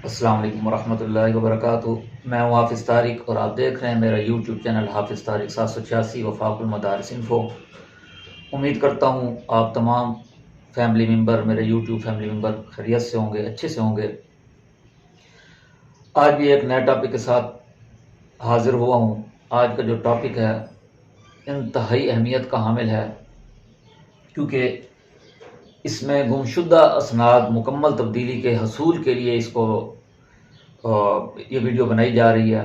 السلام علیکم ورحمۃ اللہ وبرکاتہ۔ میں ہوں حافظ طارق اور آپ دیکھ رہے ہیں میرا یوٹیوب چینل حافظ طارق 786 وفاق المدارس انفو۔ امید کرتا ہوں آپ تمام فیملی ممبر، میرے یوٹیوب فیملی ممبر خیریت سے ہوں گے، اچھے سے ہوں گے۔ آج بھی ایک نئے ٹاپک کے ساتھ حاضر ہوا ہوں۔ آج کا جو ٹاپک ہے انتہائی اہمیت کا حامل ہے، کیونکہ اس میں گمشدہ اسناد مکمل تبدیلی کے حصول کے لیے اس کو یہ ویڈیو بنائی جا رہی ہے۔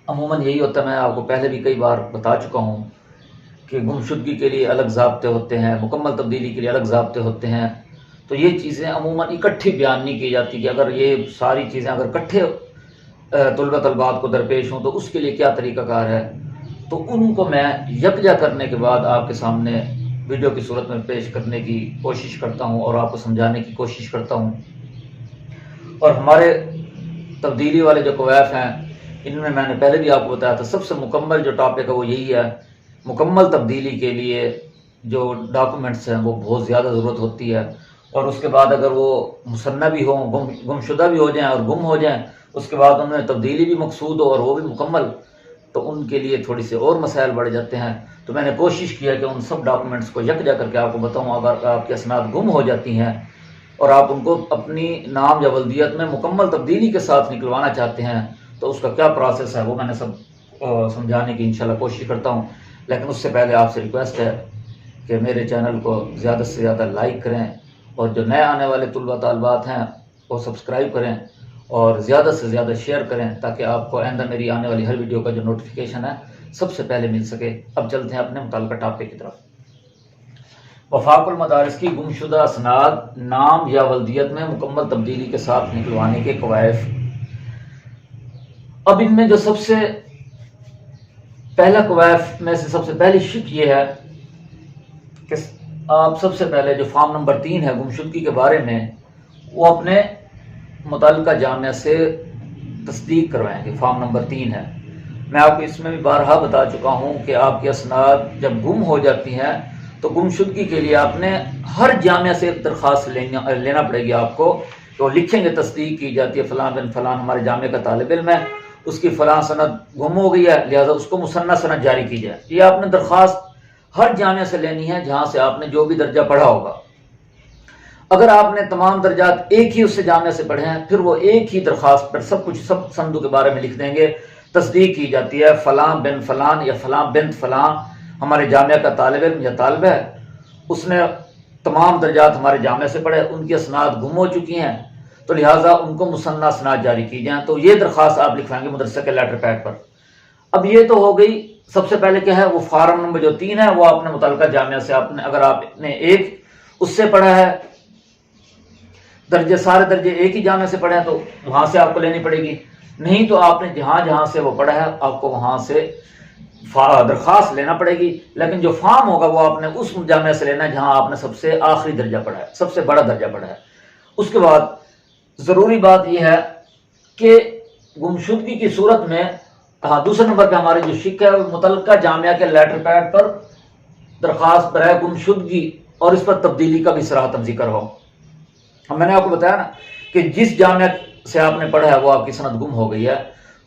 عموماً یہی ہوتا ہے، میں آپ کو پہلے بھی کئی بار بتا چکا ہوں کہ گمشدگی کے لیے الگ ضابطے ہوتے ہیں، مکمل تبدیلی کے لیے الگ ضابطے ہوتے ہیں۔ تو یہ چیزیں عموماً اکٹھی بیان نہیں کی جاتی کہ اگر یہ ساری چیزیں اگر اکٹھے طلبات کو درپیش ہوں تو اس کے لیے کیا طریقہ کار ہے۔ تو ان کو میں یکجا کرنے کے بعد آپ کے سامنے ویڈیو کی صورت میں پیش کرنے کی کوشش کرتا ہوں اور آپ کو سمجھانے کی کوشش کرتا ہوں۔ اور ہمارے تبدیلی والے جو کویف ہیں، ان میں نے پہلے بھی آپ کو بتایا تھا، سب سے مکمل جو ٹاپک ہے وہ یہی ہے۔ مکمل تبدیلی کے لیے جو ڈاکومنٹس ہیں وہ بہت زیادہ ضرورت ہوتی ہے، اور اس کے بعد اگر وہ مصنع بھی ہوں، گمشدہ بھی ہو جائیں اور گم ہو جائیں، اس کے بعد ان میں تبدیلی بھی مقصود ہو اور وہ بھی مکمل، تو ان کے لیے تھوڑی سے اور مسائل بڑھ جاتے ہیں۔ تو میں نے کوشش کیا کہ ان سب ڈاکومنٹس کو یکجا کر کے آپ کو بتاؤں۔ اگر آپ کی اسناد گم ہو جاتی ہیں اور آپ ان کو اپنی نام یا ولدیت میں مکمل تبدیلی کے ساتھ نکلوانا چاہتے ہیں تو اس کا کیا پروسیس ہے وہ میں نے سب سمجھانے کی انشاءاللہ کوشش کرتا ہوں۔ لیکن اس سے پہلے آپ سے ریکویسٹ ہے کہ میرے چینل کو زیادہ سے زیادہ لائک کریں، اور جو نئے آنے والے طلباء طالبات ہیں وہ سبسکرائب کریں اور زیادہ سے زیادہ شیئر کریں، تاکہ آپ کو آئندہ میری آنے والی ہر ویڈیو کا جو نوٹیفیکیشن ہے سب سے پہلے مل سکے۔ اب چلتے ہیں اپنے متعلقہ ٹاپک کی طرف۔ وفاق المدارس کی گمشدہ اسناد نام یا ولدیت میں مکمل تبدیلی کے ساتھ نکلوانے کے کوائف۔ اب ان میں جو سب سے پہلا کوائف میں سے سب سے پہلی شک یہ ہے کہ آپ سب سے پہلے جو فارم نمبر 3 ہے گمشدگی کے بارے میں، وہ اپنے متعلقہ جامعہ سے تصدیق کروائیں گے۔ فارم نمبر 3 ہے، میں آپ کو اس میں بھی بارہا بتا چکا ہوں کہ آپ کی اسناد جب گم ہو جاتی ہیں تو گمشدگی کے لیے آپ نے ہر جامعہ سے ایک درخواست لینا پڑے گی آپ کو۔ تو لکھیں گے، تصدیق کی جاتی ہے فلاں بن فلاں ہمارے جامعہ کا طالب علم ہے، اس کی فلاں سند گم ہو گئی ہے، لہذا اس کو مصنع سند جاری کی جائے۔ یہ آپ نے درخواست ہر جامعہ سے لینی ہے جہاں سے آپ نے جو بھی درجہ پڑھا ہوگا۔ اگر آپ نے تمام درجات ایک ہی اس سے جامعہ سے پڑھے ہیں، پھر وہ ایک ہی درخواست پر سب سندوں کے بارے میں لکھ دیں گے۔ تصدیق کی جاتی ہے فلاں بن فلاں یا فلاں بنت فلاں ہمارے جامعہ کا طالب علم یا طالب ہے، اس نے تمام درجات ہمارے جامعہ سے پڑھے، ان کی اسناد گم ہو چکی ہیں، تو لہٰذا ان کو مصنع اسناد جاری کی جائیں۔ تو یہ درخواست آپ لکھوائیں گے مدرسہ کے لیٹر پیڈ پر۔ اب یہ تو ہو گئی، سب سے پہلے کیا ہے، وہ فارم نمبر جو 3 ہے وہ آپ نے متعلقہ جامعہ سے اگر آپ نے ایک اس سے پڑھا ہے، سارے درجے ایک ہی جامعہ سے پڑھے ہیں تو وہاں سے آپ کو لینی پڑے گی، نہیں تو آپ نے جہاں سے وہ پڑھا ہے آپ کو وہاں سے درخواست لینا پڑے گی۔ لیکن جو فارم ہوگا وہ آپ نے اس جامعہ سے لینا ہے جہاں آپ نے سب سے آخری درجہ پڑھا ہے، سب سے بڑا درجہ پڑھا ہے۔ اس کے بعد ضروری بات یہ ہے کہ گمشدگی کی صورت میں دوسرے نمبر پہ ہماری جو شک ہے متعلقہ جامعہ کے لیٹر پیڈ پر درخواست برائے گمشدگی اور اس پر تبدیلی کا بھی صراحتاً ذکر ہو۔ میں نے آپ کو بتایا نا کہ جس جامعہ سے آپ نے پڑھا ہے وہ آپ کی سند گم ہو گئی ہے،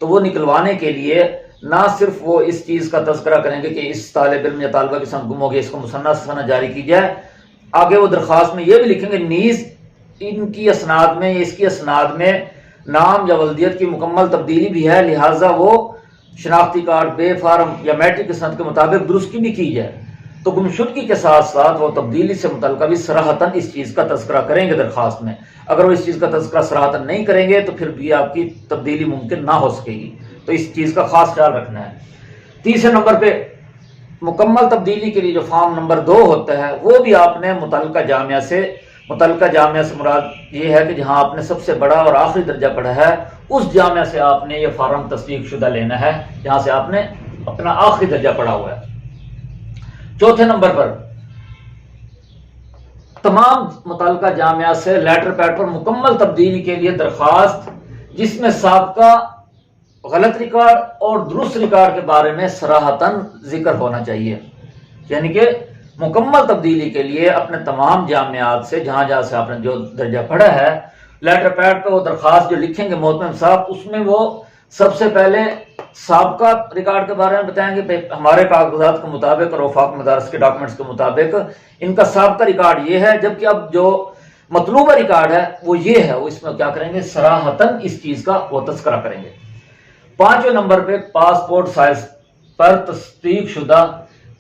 تو وہ نکلوانے کے لیے نہ صرف وہ اس چیز کا تذکرہ کریں گے کہ اس طالب علم یا طالبہ کی سند گم ہو گئی، اس کو مصنع سند جاری کی جائے، آگے وہ درخواست میں یہ بھی لکھیں گے نیز ان کی اسناد میں، اس کی اسناد میں نام یا ولدیت کی مکمل تبدیلی بھی ہے، لہٰذا وہ شناختی کارڈ، بے فارم یا میٹرک کی سند کے مطابق درستی بھی کی جائے۔ تو گمشدگی کے ساتھ ساتھ وہ تبدیلی سے متعلقہ بھی صراحتاً اس چیز کا تذکرہ کریں گے درخواست میں۔ اگر وہ اس چیز کا تذکرہ صراحتاً نہیں کریں گے تو پھر بھی آپ کی تبدیلی ممکن نہ ہو سکے گی، تو اس چیز کا خاص خیال رکھنا ہے۔ تیسرے نمبر پہ مکمل تبدیلی کے لیے جو فارم نمبر 2 ہوتا ہے وہ بھی آپ نے متعلقہ جامعہ سے مراد یہ ہے کہ جہاں آپ نے سب سے بڑا اور آخری درجہ پڑھا ہے اس جامعہ سے آپ نے یہ فارم تصدیق شدہ لینا ہے جہاں سے آپ نے اپنا آخری درجہ پڑھا ہوا ہے۔ چوتھے نمبر پر تمام متعلقہ جامعہ سے لیٹر پیڈ پر مکمل تبدیلی کے لیے درخواست جس میں سابقہ غلط ریکارڈ اور درست ریکارڈ کے بارے میں صراحتاً ذکر ہونا چاہیے، یعنی کہ مکمل تبدیلی کے لیے اپنے تمام جامعات سے جہاں سے آپ نے جو درجہ پڑھا ہے لیٹر پیڈ پہ وہ درخواست جو لکھیں گے محتمم صاحب، اس میں وہ سب سے پہلے سابقہ ریکارڈ کے بارے میں بتائیں گے. ہمارے کاغذات کے مطابق اور وفاق مدارس کے ڈاکومنٹس کے مطابق ان کا سابقہ ریکارڈ یہ ہے، جبکہ اب جو مطلوبہ ریکارڈ ہے وہ یہ ہے. وہ اس میں کیا کریں گے، صراحتاً اس چیز کا وہ تذکرہ کریں گے. 5ویں نمبر پہ پاسپورٹ سائز پر تصدیق شدہ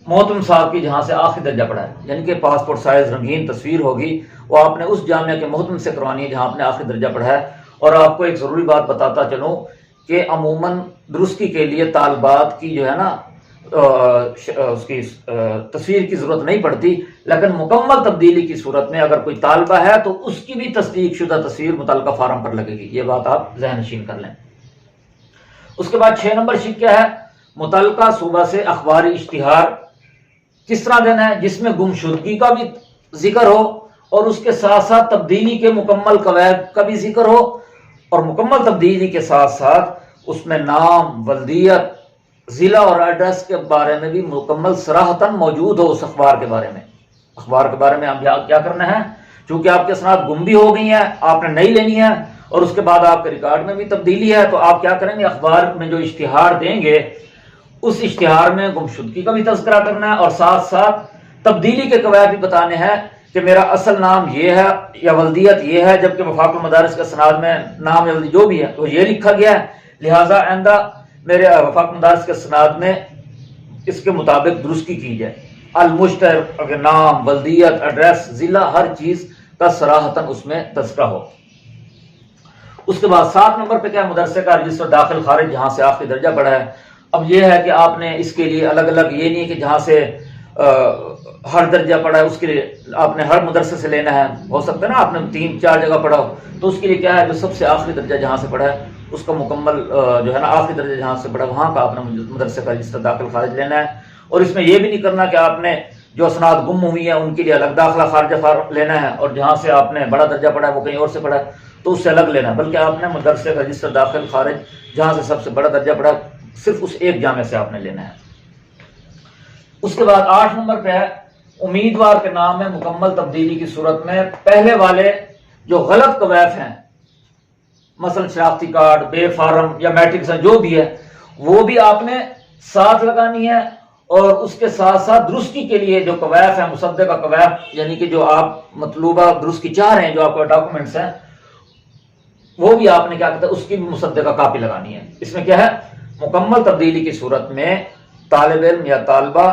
محتمم صاحب کی جہاں سے آخری درجہ پڑھا ہے، یعنی کہ پاسپورٹ سائز رنگین تصویر ہوگی، وہ آپ نے اس جامعہ کے محتمم سے کروانی ہے جہاں آپ نے آخری درجہ پڑھا ہے. اور آپ کو ایک ضروری بات بتاتا چلوں کہ عموماً درستی کے لیے طالبات کی جو ہے نا اس کی تصویر کی ضرورت نہیں پڑتی، لیکن مکمل تبدیلی کی صورت میں اگر کوئی طالبہ ہے تو اس کی بھی تصدیق شدہ تصویر متعلقہ فارم پر لگے گی. یہ بات آپ ذہن نشین کر لیں. اس کے بعد 6 نمبر شک کیا ہے، متعلقہ صوبہ سے اخباری اشتہار کس طرح دینا ہے جس میں گمشدگی کا بھی ذکر ہو اور اس کے ساتھ ساتھ تبدیلی کے مکمل قواعد کا بھی ذکر ہو، اور مکمل تبدیلی کے ساتھ ساتھ اس میں نام، ولدیت، ضلع اور ایڈریس کے بارے میں بھی مکمل صراحتاً موجود ہو. اس اخبار کے بارے میں، اخبار کے بارے میں آپ کیا کرنا ہے، چونکہ آپ کے اسناد گم بھی ہو گئی ہیں، آپ نے نئی لینی ہے اور اس کے بعد آپ کے ریکارڈ میں بھی تبدیلی ہے، تو آپ کیا کریں گے، اخبار میں جو اشتہار دیں گے اس اشتہار میں گمشدگی کا بھی تذکرہ کرنا ہے اور ساتھ ساتھ تبدیلی کے قواعد بھی بتانے ہیں کہ میرا اصل نام یہ ہے یا ولدیت یہ ہے، جبکہ وفاق المدارس کے اسناد میں نام یا ولدیت جو بھی ہے تو یہ لکھا گیا ہے، لہٰذا آئندہ میرے وفاق المدارس کے اسناد میں اس کے مطابق درستی کی جائے. المشتہر اگر نام، ولدیت، ایڈریس، ضلع، ہر چیز کا صراحتاً اس میں تذکرہ ہو. اس کے بعد 7 نمبر پہ کیا ہے، مدرسے کا رجسٹر داخل خارج جہاں سے آخری درجہ پڑھا ہے. اب یہ ہے کہ آپ نے اس کے لیے الگ الگ، یہ نہیں کہ جہاں سے ہر درجہ پڑھا ہے اس کے لیے آپ نے ہر مدرسے سے لینا ہے. ہو سکتا ہے نا آپ نے 3-4 جگہ پڑھا ہو، تو اس کے لیے کیا ہے، جو سب سے آخری درجہ جہاں سے پڑھا ہے اس کا مکمل جو ہے نا آخری درجہ جہاں سے پڑھا وہاں کا آپ نے مدرسے کا رجسٹر داخل خارج لینا ہے. اور اس میں یہ بھی نہیں کرنا کہ آپ نے جو اسناد گم ہوئی ہیں ان کے لیے الگ داخلہ خارجہ لینا ہے، اور جہاں سے آپ نے بڑا درجہ پڑھا ہے وہ کہیں اور سے پڑھا ہے تو اس سے الگ لینا ہے، بلکہ آپ نے مدرسے کا رجسٹر داخل خارج جہاں سے سب سے بڑا درجہ پڑھا صرف اس ایک جامعہ سے آپ نے لینا ہے. اس کے بعد 8 نمبر پہ ہے، امیدوار کے نام میں مکمل تبدیلی کی صورت میں پہلے والے جو غلط قوائف ہیں، مثلا شناختی کارڈ، بے فارم یا میٹرک جو بھی ہے، وہ بھی آپ نے ساتھ لگانی ہے. اور اس کے ساتھ ساتھ درستی کے لیے جو قوائف ہیں، مصدقہ قوائف، یعنی کہ جو آپ مطلوبہ درستی چاہ رہے ہیں، جو آپ کے ڈاکومنٹس ہیں، وہ بھی آپ نے کیا کہتے ہیں اس کی بھی مصدقہ کاپی لگانی ہے. اس میں کیا ہے، مکمل تبدیلی کی صورت میں طالب علم یا طالبہ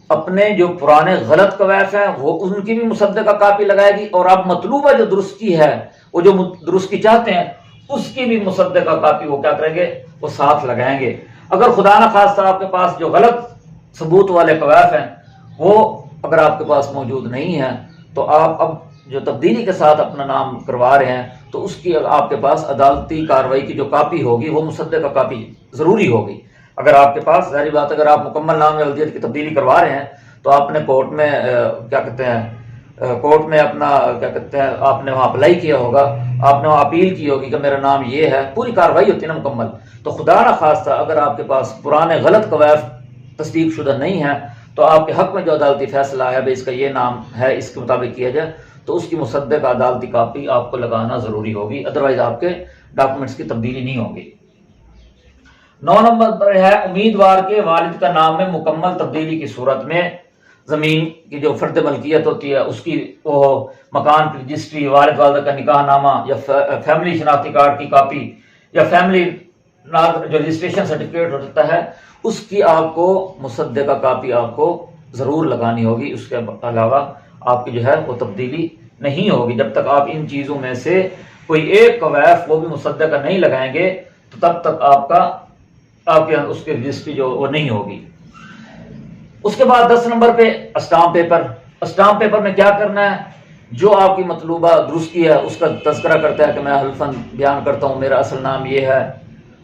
اپنے جو پرانے غلط قوائف ہیں وہ ان کی بھی مصدقہ کاپی لگائے گی، اور اب مطلوبہ جو درستی ہے، وہ جو درستی چاہتے ہیں اس کی بھی مصدقہ کاپی وہ کیا کریں گے، وہ ساتھ لگائیں گے. اگر خدا نہ خواستہ آپ کے پاس جو غلط ثبوت والے قوائف ہیں وہ اگر آپ کے پاس موجود نہیں ہیں تو آپ اب جو تبدیلی کے ساتھ اپنا نام کروا رہے ہیں تو اس کی آپ کے پاس عدالتی کارروائی کی جو کاپی ہوگی وہ مصدقہ کاپی ضروری ہوگی. اگر آپ کے پاس، ظاہری بات اگر آپ مکمل نام یا ولدیت کی تبدیلی کروا رہے ہیں تو آپ نے کورٹ میں کیا کہتے ہیں، کورٹ میں اپنا کیا کہتے ہیں، آپ نے وہاں اپلائی کیا ہوگا، آپ نے وہاں اپیل کی ہوگی کہ میرا نام یہ ہے، پوری کارروائی ہوتی ہے نا مکمل. تو خدا نہ خواستہ اگر آپ کے پاس پرانے غلط قوائف تصدیق شدہ نہیں ہیں تو آپ کے حق میں جو عدالتی فیصلہ آیا بھائی اس کا یہ نام ہے، اس کے مطابق کیا جائے، تو اس کی مصدقہ عدالتی کاپی آپ کو لگانا ضروری ہوگی، ادروائز آپ کے ڈاکومنٹس کی تبدیلی نہیں ہوگی. 9 نمبر پر ہے، امیدوار کے والد کا نام میں مکمل تبدیلی کی صورت میں زمین کی جو فرد ملکیت ہوتی ہے اس کی وہ مکان کی رجسٹری، والد والدہ کا نکاح نامہ یا فیملی شناختی کارڈ کی کاپی یا فیملی جو رجسٹریشن سرٹیفکیٹ ہوتا ہے اس کی آپ کو مصدقہ کاپی آپ کو ضرور لگانی ہوگی. اس کے علاوہ آپ کی جو ہے وہ تبدیلی نہیں ہوگی. جب تک آپ ان چیزوں میں سے کوئی ایک قوائف وہ بھی مصدقہ نہیں لگائیں گے تو تب تک آپ کے اس کی رجسٹری جو وہ نہیں ہوگی. اس کے بعد 10 نمبر پہ اسٹامپ پیپر. اسٹامپ پیپر میں کیا کرنا ہے، جو آپ کی مطلوبہ درستی ہے اس کا تذکرہ کرتا ہے کہ میں حلفاً بیان کرتا ہوں میرا اصل نام یہ ہے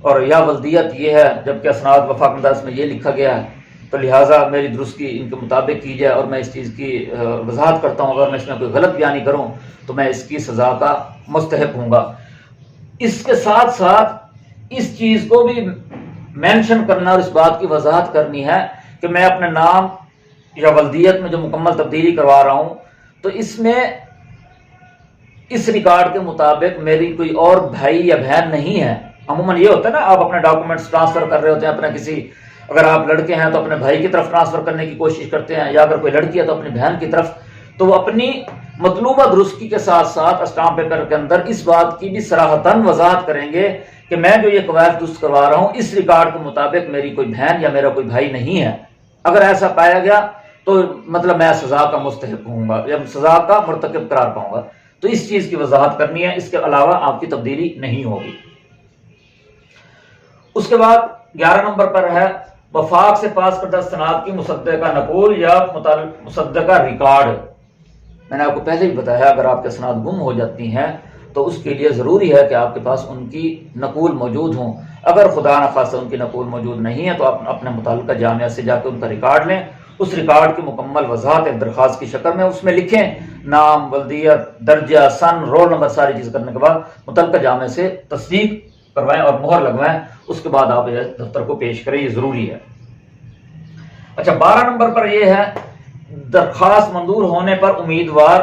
اور یا ولدیت یہ ہے، جبکہ اسناد وفاق مدارس میں یہ لکھا گیا ہے، تو لہٰذا میری درستی ان کے مطابق کی جائے اور میں اس چیز کی وضاحت کرتا ہوں، اگر میں اس میں کوئی غلط بیانی کروں تو میں اس کی سزا کا مستحق ہوں گا. اس کے ساتھ ساتھ اس چیز کو بھی مینشن کرنا اور اس بات کی وضاحت کرنی ہے کہ میں اپنے نام یا ولدیت میں جو مکمل تبدیلی کروا رہا ہوں تو اس میں اس ریکارڈ کے مطابق میری کوئی اور بھائی یا بہن نہیں ہے. عموماً یہ ہوتا ہے نا، آپ اپنے ڈاکومنٹس ٹرانسفر کر رہے ہوتے ہیں اپنا کسی، اگر آپ لڑکے ہیں تو اپنے بھائی کی طرف ٹرانسفر کرنے کی کوشش کرتے ہیں، یا اگر کوئی لڑکی ہے تو اپنی بہن کی طرف. تو وہ اپنی مطلوبہ درستگی کے ساتھ ساتھ اسٹامپ پیپر کے اندر اس بات کی بھی صراحتاً وضاحت کریں گے کہ میں جو یہ قواعد درست کروا رہا ہوں اس ریکارڈ کے مطابق میری کوئی بہن یا میرا کوئی بھائی نہیں ہے. اگر ایسا پایا گیا تو مطلب میں سزا کا مستحق ہوں گا یا سزا کا مرتکب قرار پاؤں گا. تو اس چیز کی وضاحت کرنی ہے، اس کے علاوہ آپ کی تبدیلی نہیں ہوگی. اس کے بعد 11 نمبر پر ہے وفاق سے پاس کردہ اسناد کی مصدقہ نقول یا مصدقہ ریکارڈ. میں نے آپ کو پہلے بھی بتایا اگر آپ کے اسناد گم ہو جاتی ہیں تو اس کے لیے ضروری ہے کہ آپ کے پاس ان کی نقول موجود ہوں. اگر خدا نخواستہ ان کی نقول موجود نہیں ہے تو آپ اپنے متعلقہ جامعہ سے جا کے ان کا ریکارڈ لیں. اس ریکارڈ کی مکمل وضاحت ایک درخواست کی شکل میں اس میں لکھیں، نام، ولدیت، درجہ، سن، رول نمبر، ساری چیز کرنے کے بعد متعلقہ جامعہ سے تصدیق کروائیں اور مہر لگوائیں. اس کے بعد آپ دفتر کو پیش کریں، یہ ضروری ہے. اچھا، 12 نمبر پر یہ ہے درخواست منظور ہونے پر امیدوار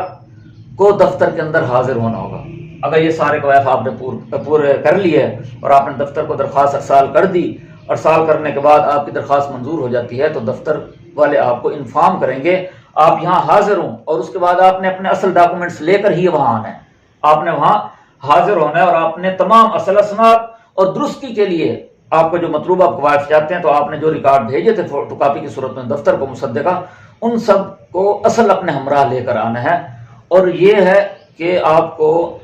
کو دفتر کے اندر حاضر ہونا ہوگا. اگر یہ سارے قواعد آپ نے پورے کر لیے اور آپ نے دفتر کو درخواست ارسال کر دی، ارسال کرنے کے بعد آپ کی درخواست منظور ہو جاتی ہے تو دفتر والے آپ کو انفارم کریں گے آپ یہاں حاضر ہوں، اور اس کے بعد آپ نے اپنے اصل ڈاکومنٹس لے کر ہی وہاں آنا ہے. آپ نے وہاں حاضر ہونا ہے اور آپ نے تمام اصل اسناد اور درستی کے لیے آپ کو جو مطلوبہ قواعد چاہتے ہیں تو آپ نے جو ریکارڈ بھیجے تھے فوٹو کاپی کی صورت میں دفتر کو مصدقہ، ان سب کو اصل اپنے ہمراہ لے کر آنا ہے. اور یہ ہے کہ آپ کو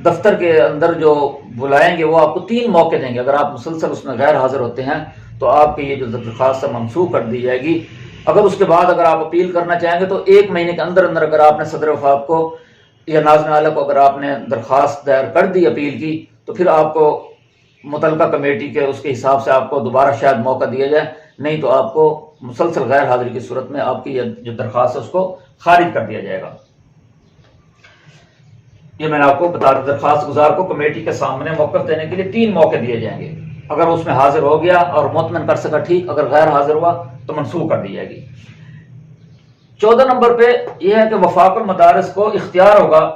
دفتر کے اندر جو بلائیں گے وہ آپ کو 3 موقع دیں گے. اگر آپ مسلسل اس میں غیر حاضر ہوتے ہیں تو آپ کی یہ جو درخواست منسوخ کر دی جائے گی. اگر اس کے بعد اگر آپ اپیل کرنا چاہیں گے تو 1 مہینے کے اندر اندر اگر آپ نے صدر وفاق کو یا ناظرین اعلیٰ کو اگر آپ نے درخواست دائر کر دی اپیل کی تو پھر آپ کو متعلقہ کمیٹی کے اس کے حساب سے آپ کو دوبارہ شاید موقع دیا جائے، نہیں تو آپ کو مسلسل غیر حاضری کی صورت میں آپ کی جو درخواست ہے اس کو خارج کر دیا جائے گا. یہ میں نے آپ کو بتا دیا، درخواست گزار کو کمیٹی کے سامنے موقف دینے کے لیے 3 موقع دیے جائیں گے. اگر اس میں حاضر ہو گیا اور مطمئن کر سکا ٹھیک، اگر غیر حاضر ہوا تو منسوخ کر دی جائے گی. 14 نمبر پہ یہ ہے کہ وفاق المدارس کو اختیار ہوگا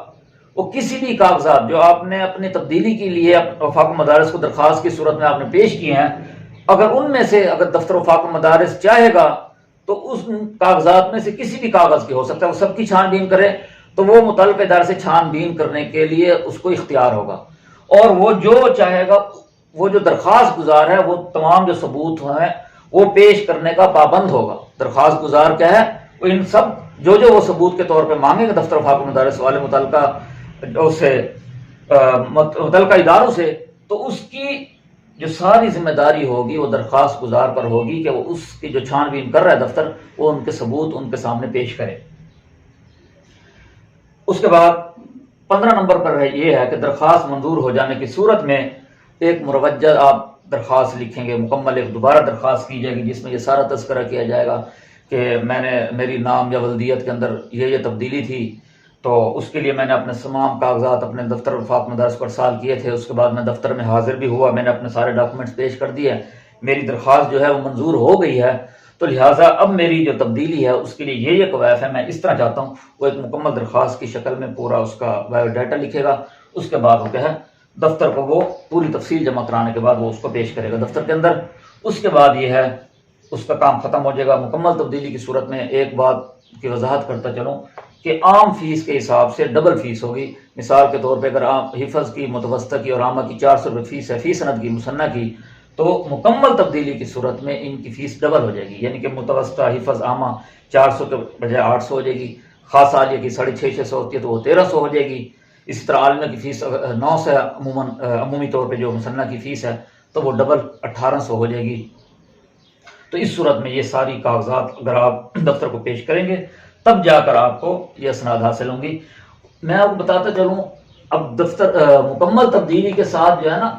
وہ کسی بھی کاغذات جو آپ نے اپنی تبدیلی کے لیے وفاق المدارس کو درخواست کی صورت میں آپ نے پیش کیے ہیں، اگر ان میں سے اگر دفتر وفاق المدارس چاہے گا تو اس کاغذات میں سے کسی بھی کاغذ کی ہو سکتا ہے وہ سب کی چھان بین کرے، تو وہ متعلقہ ادارے سے چھان بین کرنے کے لیے اس کو اختیار ہوگا. اور وہ جو چاہے گا، وہ جو درخواست گزار ہے وہ تمام جو ثبوت ہیں وہ پیش کرنے کا پابند ہوگا. درخواست گزار کیا ہے، وہ ان سب جو وہ ثبوت کے طور پہ مانگے گا دفتر وفاق المدارس والے متعلقہ اداروں سے، تو اس کی جو ساری ذمہ داری ہوگی وہ درخواست گزار پر ہوگی کہ وہ اس کی جو چھان بین کر رہا ہے دفتر، وہ ان کے ثبوت ان کے سامنے پیش کرے. اس کے بعد 15 نمبر پر یہ ہے کہ درخواست منظور ہو جانے کی صورت میں ایک مروجہ آپ درخواست لکھیں گے، مکمل ایک دوبارہ درخواست کی جائے گی جس میں یہ سارا تذکرہ کیا جائے گا کہ میری نام یا ولدیت کے اندر یہ تبدیلی تھی، تو اس کے لیے میں نے اپنے تمام کاغذات اپنے دفتر وفاق مدارس پر ارسال کیے تھے. اس کے بعد میں دفتر میں حاضر بھی ہوا، میں نے اپنے سارے ڈاکومنٹس پیش کر دیے، میری درخواست جو ہے وہ منظور ہو گئی ہے، تو لہٰذا اب میری جو تبدیلی ہے اس کے لیے یہ قواعد ہے، میں اس طرح چاہتا ہوں. وہ ایک مکمل درخواست کی شکل میں پورا اس کا بایو ڈیٹا لکھے گا. اس کے بعد وہ کیا ہے دفتر کو وہ پوری تفصیل جمع کرانے کے بعد وہ اس کو پیش کرے گا دفتر کے اندر. اس کے بعد یہ ہے اس کا کام ختم ہو جائے گا. مکمل تبدیلی کی صورت میں ایک بات کی وضاحت کرتا چلوں کہ عام فیس کے حساب سے ڈبل فیس ہوگی. مثال کے طور پہ اگر حفظ کی، متوسطہ کی اور عامہ کی 400 روپے فیس ہے، فی سند کی، مصنع کی، تو مکمل تبدیلی کی صورت میں ان کی فیس ڈبل ہو جائے گی. یعنی کہ متوسطہ، حفظ، عامہ 400 کے بجائے 800 ہو جائے گی. خاص عالیہ کی 650 ہوتی ہے تو وہ 1300 ہو جائے گی. اسی طرح عالمیہ کی فیس 900 ہے، عمومی طور پہ جو مصنع کی فیس ہے تو وہ ڈبل 1800 ہو جائے گی. تو اس صورت میں یہ ساری کاغذات اگر آپ دفتر کو پیش کریں گے تب جا کر آپ کو یہ اسناد حاصل ہوں گی. میں آپ کو بتاتا چلوں اب دفتر مکمل تبدیلی کے ساتھ جو ہے نا،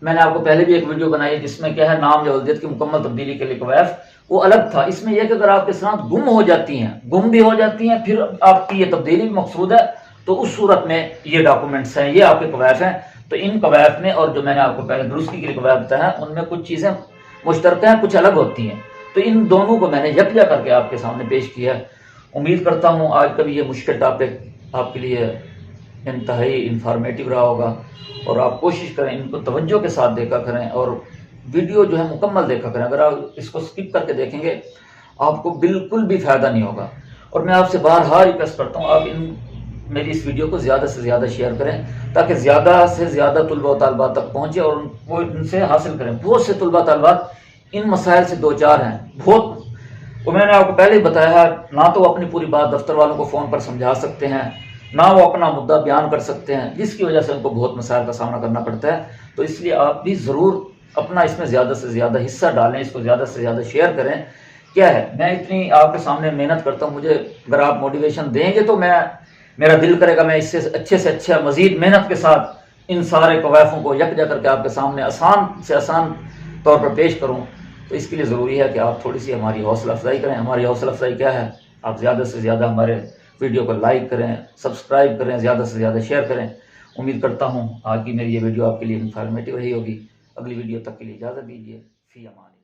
میں نے آپ کو پہلے بھی ایک ویڈیو بنائی ہے جس میں کیا ہے نام یا ولدیت کی مکمل تبدیلی کے لیے قواعد وہ الگ تھا. اس میں یہ کہ اگر آپ کے اسناد گم ہو جاتی ہیں، گم بھی ہو جاتی ہیں، پھر آپ کی یہ تبدیلی بھی مقصود ہے، تو اس صورت میں یہ ڈاکومنٹس ہیں، یہ آپ کے قواعد ہیں. تو ان قواعد میں اور جو میں نے آپ کو پہلے درستی کے لیے قواعد بتایا ہے ان میں کچھ چیزیں مشترکہ ہیں، کچھ الگ ہوتی ہیں. تو ان دونوں کو میں نے یکجا کر کے آپ کے سامنے پیش کیا ہے. امید کرتا ہوں آج کا بھی یہ مشکل ٹاپک آپ کے لیے انتہائی انفارمیٹیو رہا ہوگا، اور آپ کوشش کریں ان کو توجہ کے ساتھ دیکھا کریں اور ویڈیو جو ہے مکمل دیکھا کریں۔ اگر آپ اس کو سکپ کر کے دیکھیں گے آپ کو بالکل بھی فائدہ نہیں ہوگا۔ اور میں آپ سے بارہا ریکویسٹ کرتا ہوں آپ میری اس ویڈیو کو زیادہ سے زیادہ شیئر کریں تاکہ زیادہ سے زیادہ طلباء و طالبات تک پہنچے اور وہ ان سے حاصل کریں۔ بہت سے طلباء طالبات ان مسائل سے دوچار ہیں، بہت، وہ میں نے آپ کو پہلے ہی بتایا ہے، نہ تو وہ اپنی پوری بات دفتر والوں کو فون پر سمجھا سکتے ہیں، نہ وہ اپنا مدعا بیان کر سکتے ہیں، جس کی وجہ سے ان کو بہت مسائل کا سامنا کرنا پڑتا ہے۔ تو اس لیے آپ بھی ضرور اپنا اس میں زیادہ سے زیادہ حصہ ڈالیں، اس کو زیادہ سے زیادہ شیئر کریں۔ کیا ہے، میں اتنی آپ کے سامنے محنت کرتا ہوں، مجھے اگر آپ موٹیویشن دیں گے تو میرا دل کرے گا میں اس سے اچھا مزید محنت کے ساتھ ان سارے قوائفوں کو یکجا کر کے آپ کے سامنے آسان سے آسان طور پر پیش کروں۔ تو اس کے لیے ضروری ہے کہ آپ تھوڑی سی ہماری حوصلہ افزائی کریں۔ ہماری حوصلہ افزائی کیا ہے؟ آپ زیادہ سے زیادہ ہمارے ویڈیو کو لائک کریں، سبسکرائب کریں، زیادہ سے زیادہ شیئر کریں۔ امید کرتا ہوں آج کی میری یہ ویڈیو آپ کے لیے انفارمیٹیو رہی ہوگی۔ اگلی ویڈیو تک کے لیے اجازت دیجیے، فی امان۔